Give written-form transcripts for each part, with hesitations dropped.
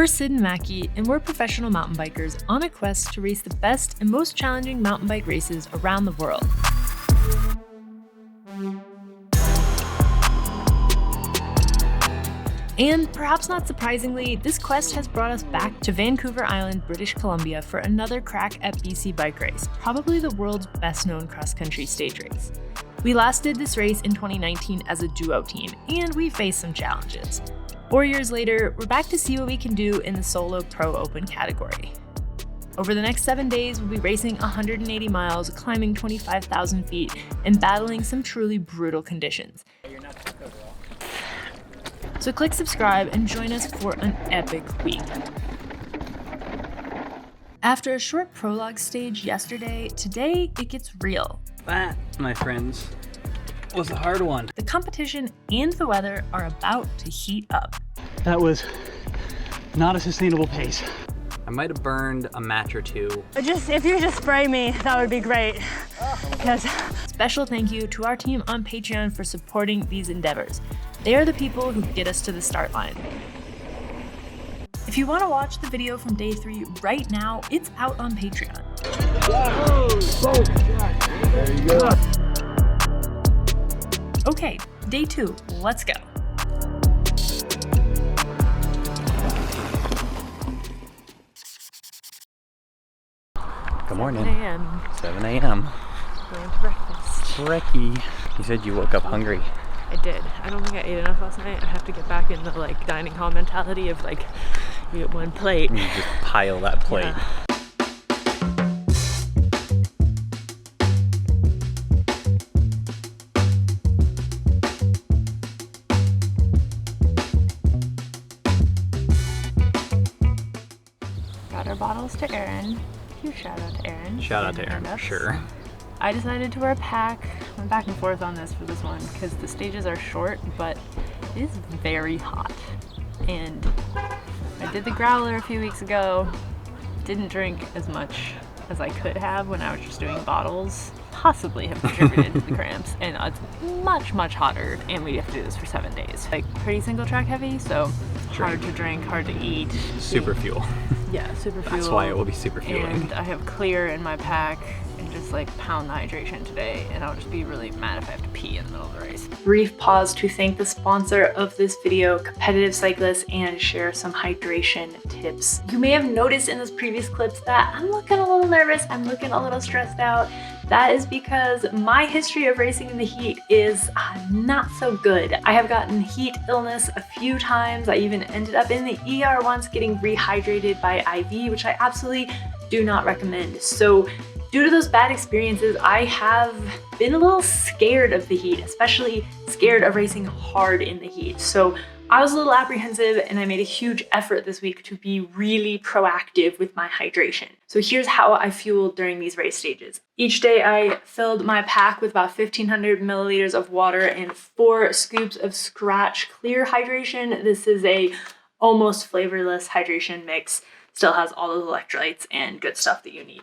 We're Sid and Mackie, and we're professional mountain bikers on a quest to race the best and most challenging mountain bike races around the world. And perhaps not surprisingly, this quest has brought us back to Vancouver Island, British Columbia for another crack at BC Bike Race, probably the world's best known cross-country stage race. We last did this race in 2019 as a duo team, and we faced some challenges. 4 years later, we're back to see what we can do in the solo pro open category. Over the next 7 days, we'll be racing 180 miles, climbing 25,000 feet, and battling some truly brutal conditions. So click subscribe and join us for an epic week. After a short prologue stage yesterday, today it gets real. That, my friends, was a hard one. The competition and the weather are about to heat up. That was not a sustainable pace. I might have burned a match or two. If you just spray me, that would be great. Special thank you to our team on Patreon for supporting these endeavors. They are the people who get us to the start line. If you want to watch the video from day 3 right now, it's out on Patreon. There you go. Okay, day 2, let's go. Good morning. 7 a.m. 7 a.m. Going to breakfast. Ricky, you said you woke up hungry. I did. I don't think I ate enough last night. I have to get back in the dining hall mentality of you get one plate. You just pile that plate. Yeah. Got our bottles to Erin. Huge shout out to Erin. Shout out to Erin for sure. I decided to wear a pack. I'm back and forth on this for this one because the stages are short, but it is very hot. And I did the growler a few weeks ago. Didn't drink as much as I could have when I was just doing bottles. Possibly have contributed to the cramps. And it's much, much hotter, and we have to do this for 7 days. Pretty single track heavy, so hard to drink, hard to eat. Super fuel. Yeah, super fuel. That's why it will be super fueling. And I have clear in my pack and just pound the hydration today, and I'll just be really mad if I have to pee in the middle of the race. Brief pause to thank the sponsor of this video, Competitive Cyclists, and share some hydration tips. You may have noticed in those previous clips that I'm looking a little nervous, I'm looking a little stressed out. That is because my history of racing in the heat is not so good. I have gotten heat illness a few times. I even ended up in the ER once getting rehydrated by IV, which I absolutely do not recommend. So due to those bad experiences, I have been a little scared of the heat, especially scared of racing hard in the heat. So I was a little apprehensive, and I made a huge effort this week to be really proactive with my hydration. So here's how I fueled during these race stages. Each day I filled my pack with about 1,500 milliliters of water and 4 scoops of Scratch Clear hydration. This is a almost flavorless hydration mix. Still has all those electrolytes and good stuff that you need.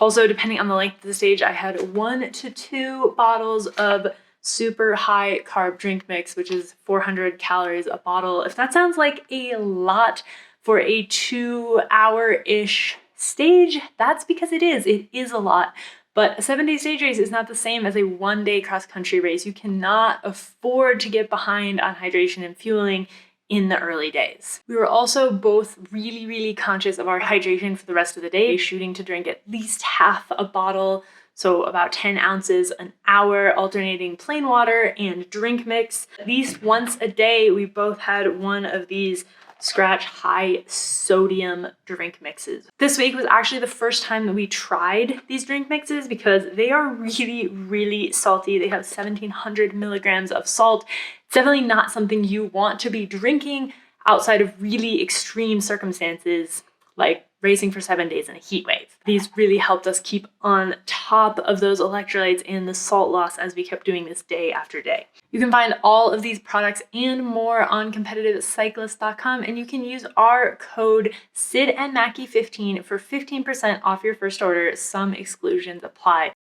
Also, depending on the length of the stage, I had 1 to 2 bottles of super high carb drink mix, which is 400 calories a bottle. If that sounds like a lot for a 2-hour-ish stage, that's because it is. It is a lot. But a 7-day stage race is not the same as a 1-day cross-country race. You cannot afford to get behind on hydration and fueling in the early days. We were also both really, really conscious of our hydration for the rest of the day, shooting to drink at least half a bottle, so about 10 ounces an hour, alternating plain water and drink mix. At least once a day, we both had one of these Scratch high sodium drink mixes. This week was actually the first time that we tried these drink mixes because they are really, really salty. They have 1,700 milligrams of salt. It's definitely not something you want to be drinking outside of really extreme circumstances like racing for 7 days in a heat wave. These really helped us keep on top of those electrolytes and the salt loss as we kept doing this day after day. You can find all of these products and more on competitivecyclist.com, and you can use our code SIDandMACKY15 for 15% off your first order. Some exclusions apply.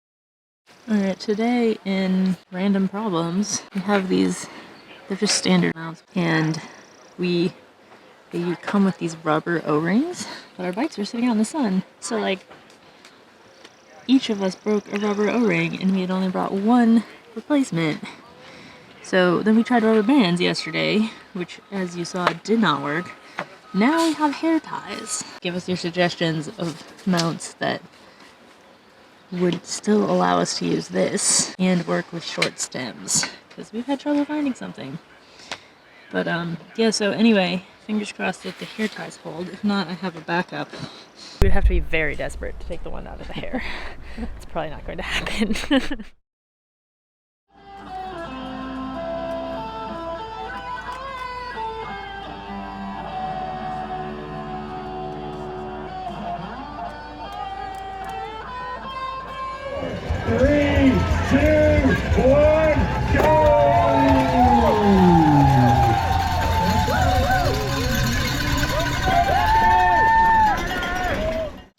All right, today in random problems, we have these, they're just standard amounts, and we They come with these rubber O-rings, but our bikes are sitting out in the sun. So like, each of us broke a rubber O-ring and we had only brought one replacement. So then we tried rubber bands yesterday, which as you saw did not work. Now we have hair ties. Give us your suggestions of mounts that would still allow us to use this and work with short stems, because we've had trouble finding something. But yeah, so anyway, fingers crossed that the hair ties hold. If not, I have a backup. We would have to be very desperate to take the one out of the hair. It's probably not going to happen. Three, two, one, go!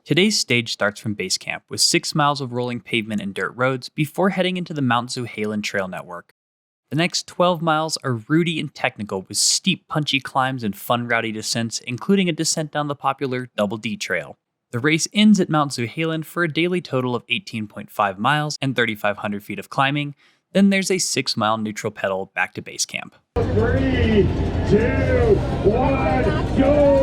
Today's stage starts from base camp with 6 miles of rolling pavement and dirt roads before heading into the Mount Tzouhalem trail network. The next 12 miles are rooty and technical with steep, punchy climbs and fun, rowdy descents, including a descent down the popular Double D Trail. The race ends at Mount Tzouhalem for a daily total of 18.5 miles and 3,500 feet of climbing. Then there's a 6-mile neutral pedal back to base camp. 3, 2, 1, go!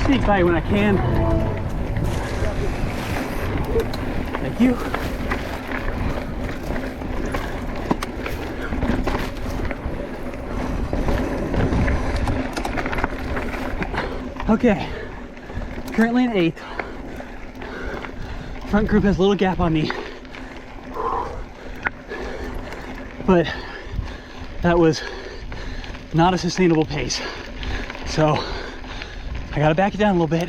Sneak by when I can. Thank you. Okay, currently in 8th. Front group has a little gap on me. But that was not a sustainable pace. So I gotta back it down a little bit.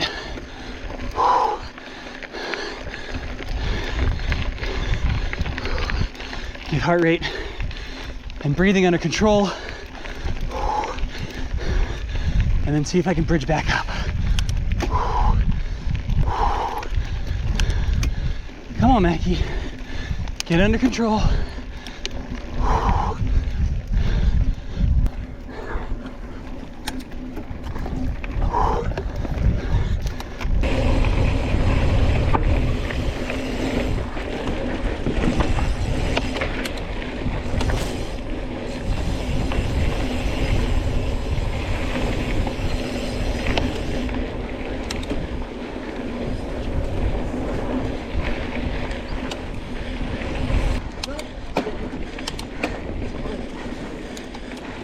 Get heart rate and breathing under control. And then see if I can bridge back up. on, Mackie. Get under control.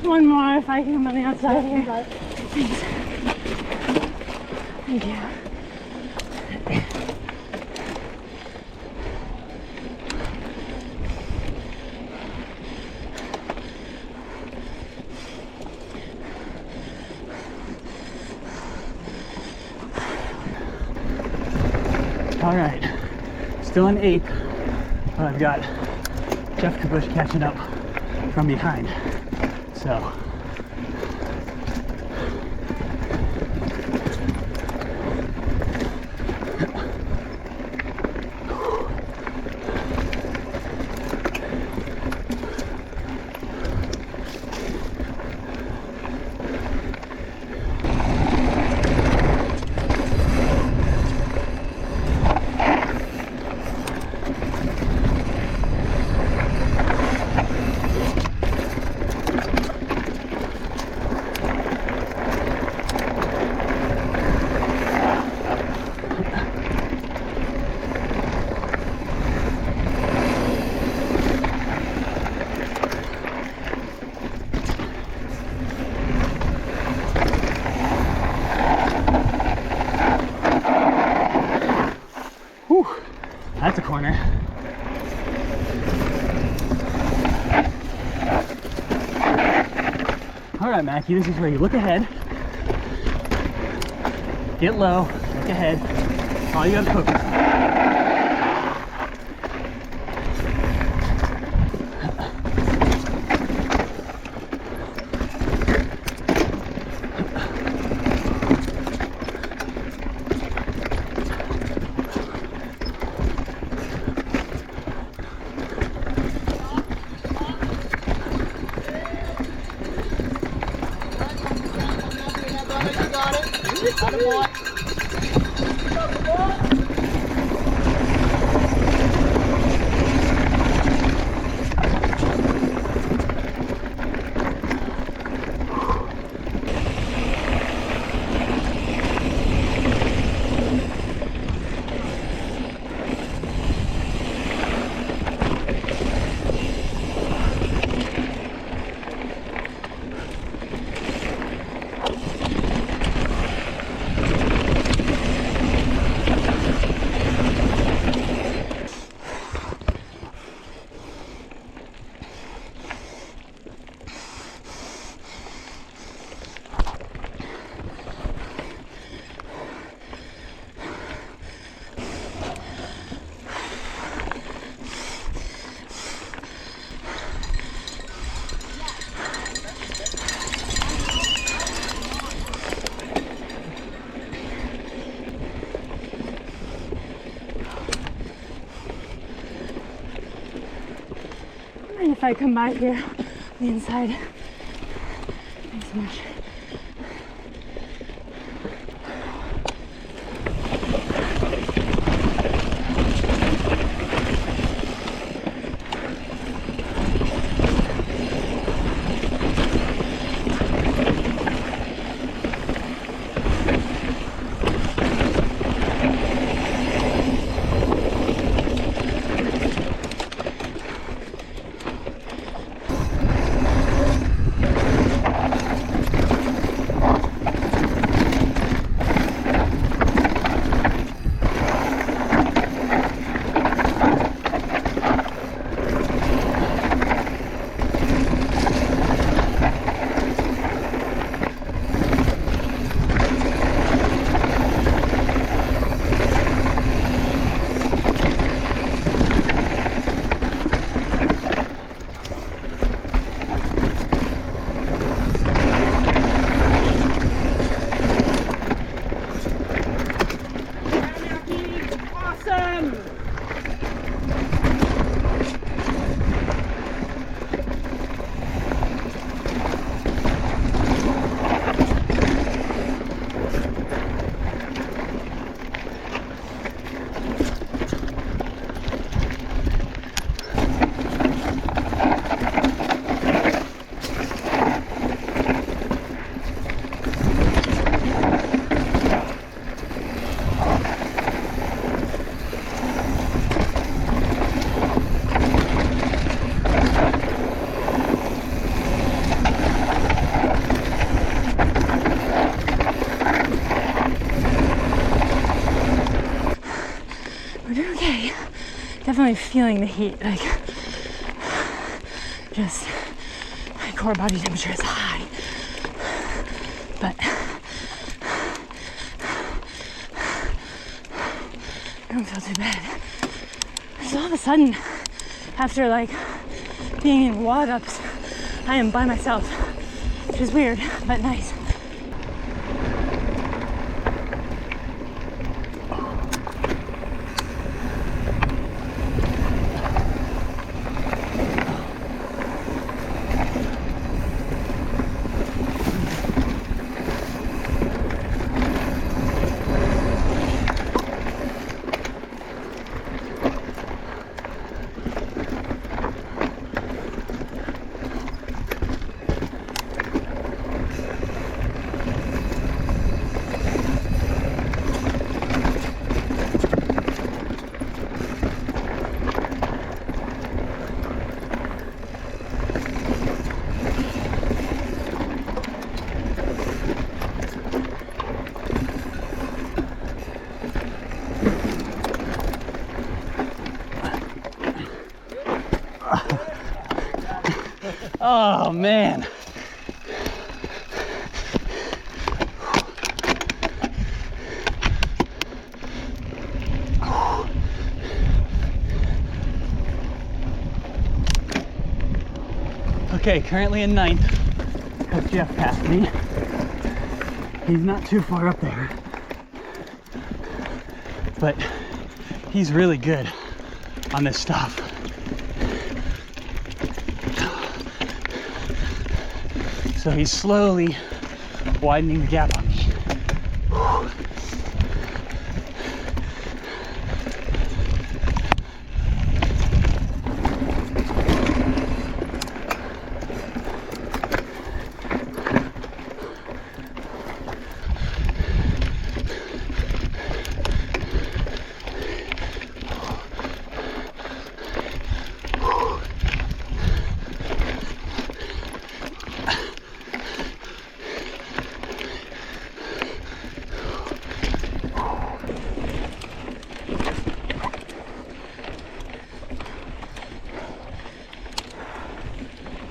One more if I can come on the outside here. Thanks. Thank you. All right, still in 8th, but I've got Jeff Kabush catching up from behind. So that's a corner. All right, Mackie, this is where you look ahead, get low, look ahead. That's all you gotta focus on. And if I come back here, the inside. Thanks so much. definitely feeling the heat. Like, just my core body temperature is high, but I don't feel too bad. So all of a sudden, after like being in wad ups, I am by myself, which is weird, but nice. Oh man. Okay, currently in 9th because Jeff passed me. He's not too far up there, but he's really good on this stuff. So he's slowly widening the gap on me.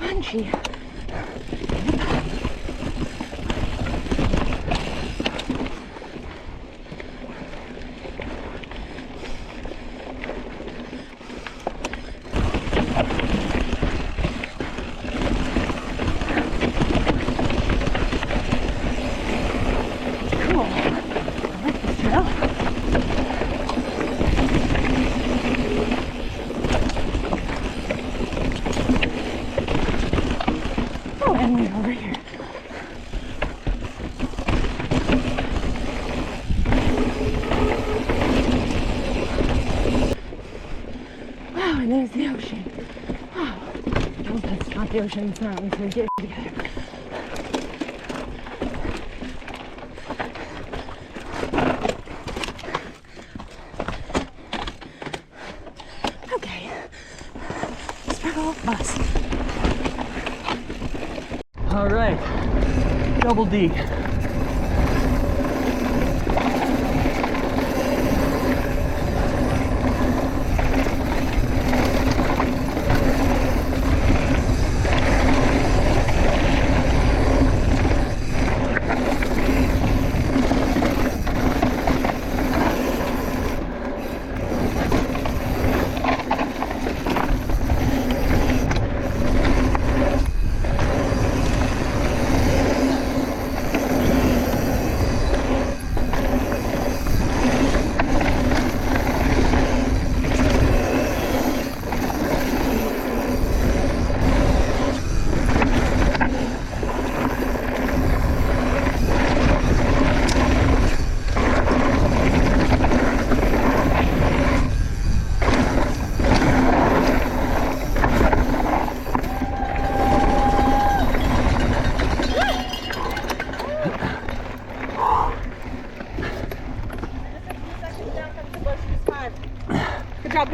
Punchy. Cool. I like this trail. Oh, and we're over here. Wow, and there's the ocean. Wow. No, that's not the ocean, it's not. We can get it together. Okay. Sprinkle bus. All right, double D.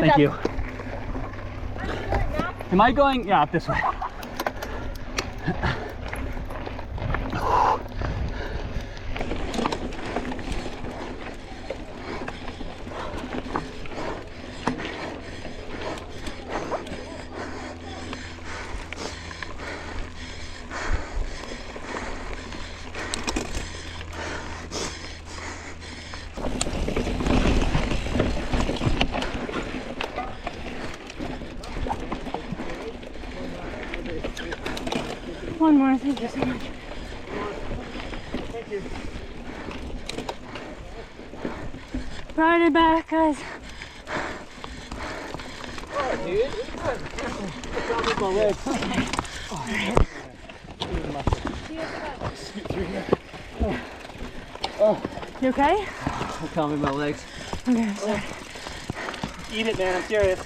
Thank you. Am I going? Yeah, up this way. one more. Thank you so much. Thank you. Ride it back, guys. Oh, dude. What's my legs? You okay? I'm calming my legs. Okay, sorry. Eat it, man. I'm serious.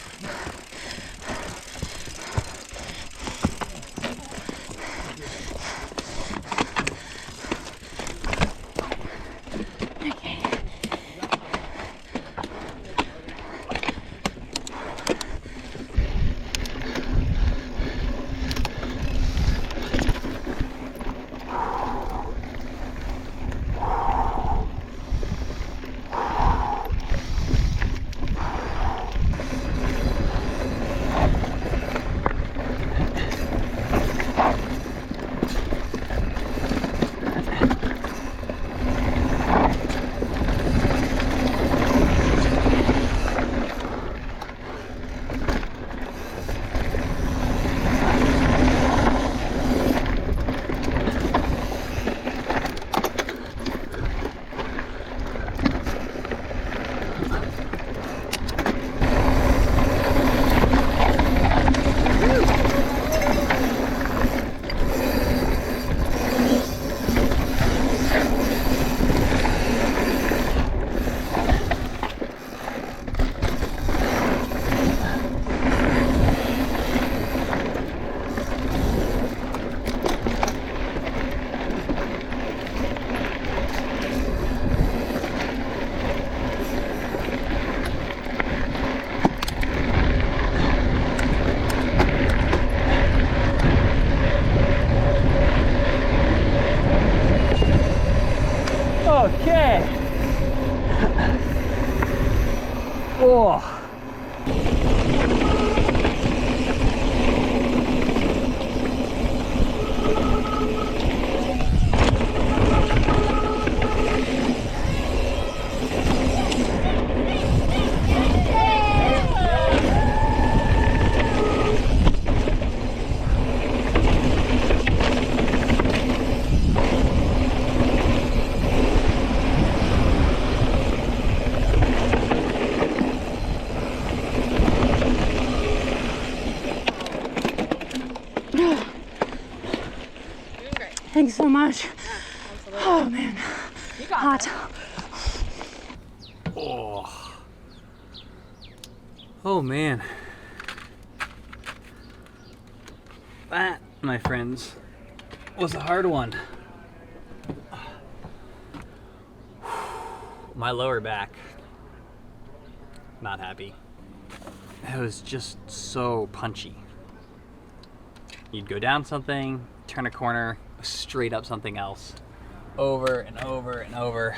Okay. Oh. Thanks so much. Oh man, hot. Oh. Oh man. That, my friends, was a hard one. My lower back, not happy. It was just so punchy. You'd go down something, turn a corner, straight up something else, over and over and over.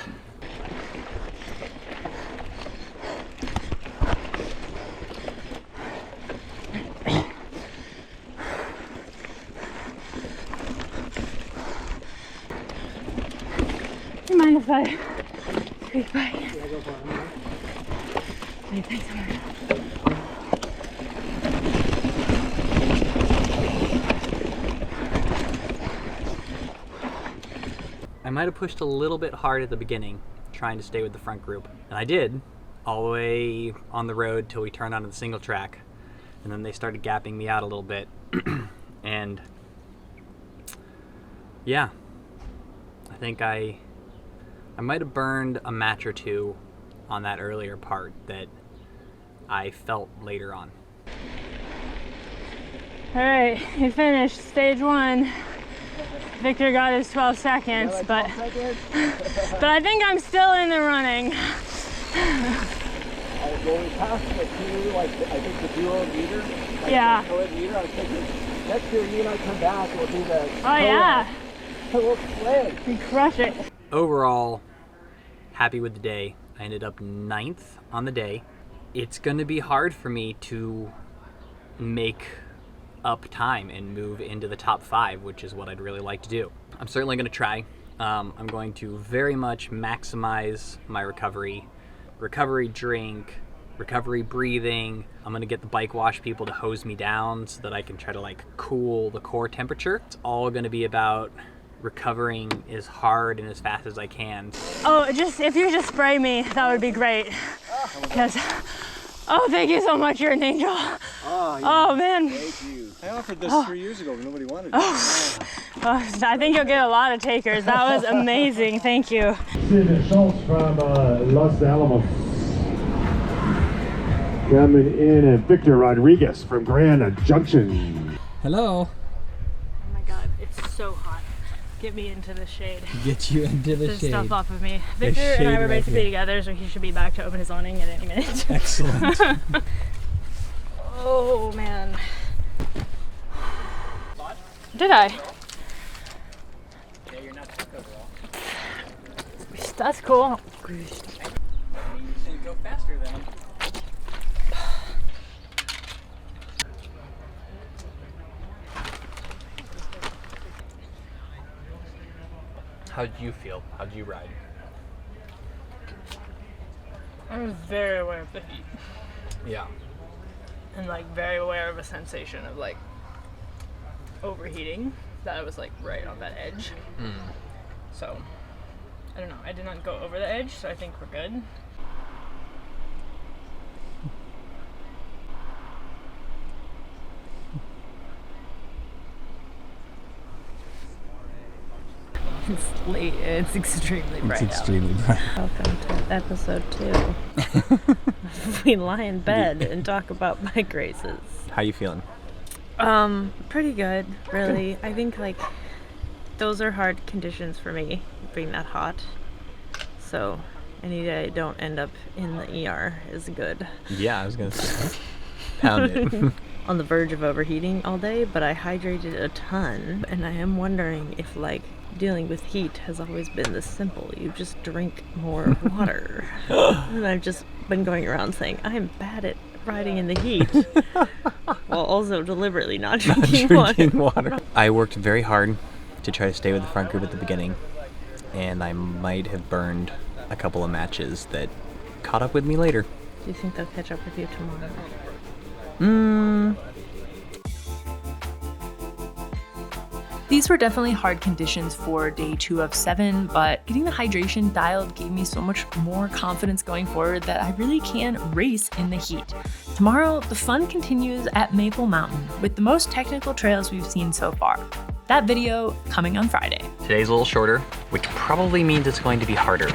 Do you mind if I squeak by? Okay, thanks so much. I might have pushed a little bit hard at the beginning, trying to stay with the front group. And I did, all the way on the road till we turned onto the single track. And then they started gapping me out a little bit. And yeah, I think I might have burned a match or two on that earlier part that I felt later on. All right, you finished stage one. Victor got his 12 seconds, but I think I'm still in the running. When we passed the two, like I think the duo meter, like Yeah. the meter, I was thinking next year you and I come back, we'll do the Oh yeah, we'll play. you crush it. Overall, happy with the day. I ended up 9th on the day. It's going to be hard for me to make up time and move into the top 5, which is what I'd really like to do. I'm certainly going to try. I'm going to very much maximize my recovery drink, recovery breathing. I'm gonna get the bike wash people to hose me down so that I can try to like cool the core temperature. It's all gonna be about recovering as hard and as fast as I can. Oh, just if you just spray me, that would be great. Because, oh, thank you so much. You're an angel. Oh, yeah. Oh man. Thank you. I offered this 3 years ago, but nobody wanted it. I think you'll get a lot of takers. That was amazing. Thank you. Sid Schultz from Los Alamos. Coming in, and Victor Rodriguez from Grand Junction. Hello. Oh my God, it's so hot. Get me into the shade. Get you into the shade. Stuff off of me. Victor and I were basically together, so he should be back to open his awning at any minute. Excellent. Oh man. Did I? Yeah, you're not stuck overall. That's cool. You should go faster than him. How did you feel? How did you ride? I was very aware of the heat. Yeah. And like very aware of a sensation of like overheating, that I was like right on that edge. So I don't know, I did not go over the edge, so I think we're good. It's late, it's extremely bright out. bright. Welcome to episode 2. We lie in bed and talk about bike races. How you feeling? Pretty good, really. I think like those are hard conditions for me, being that hot. So any day I don't end up in the ER is good. Yeah, I was gonna say. Pound it. On the verge of overheating all day, but I hydrated a ton, and I am wondering if like dealing with heat has always been this simple. You just drink more water. And I've just been going around saying I'm bad at riding in the heat while also deliberately not drinking water. I worked very hard to try to stay with the front group at the beginning, and I might have burned a couple of matches that caught up with me later. Do you think they'll catch up with you tomorrow? These were definitely hard conditions for day 2 of 7, but getting the hydration dialed gave me so much more confidence going forward that I really can race in the heat. Tomorrow, the fun continues at Maple Mountain with the most technical trails we've seen so far. That video coming on Friday. Today's a little shorter, which probably means it's going to be harder.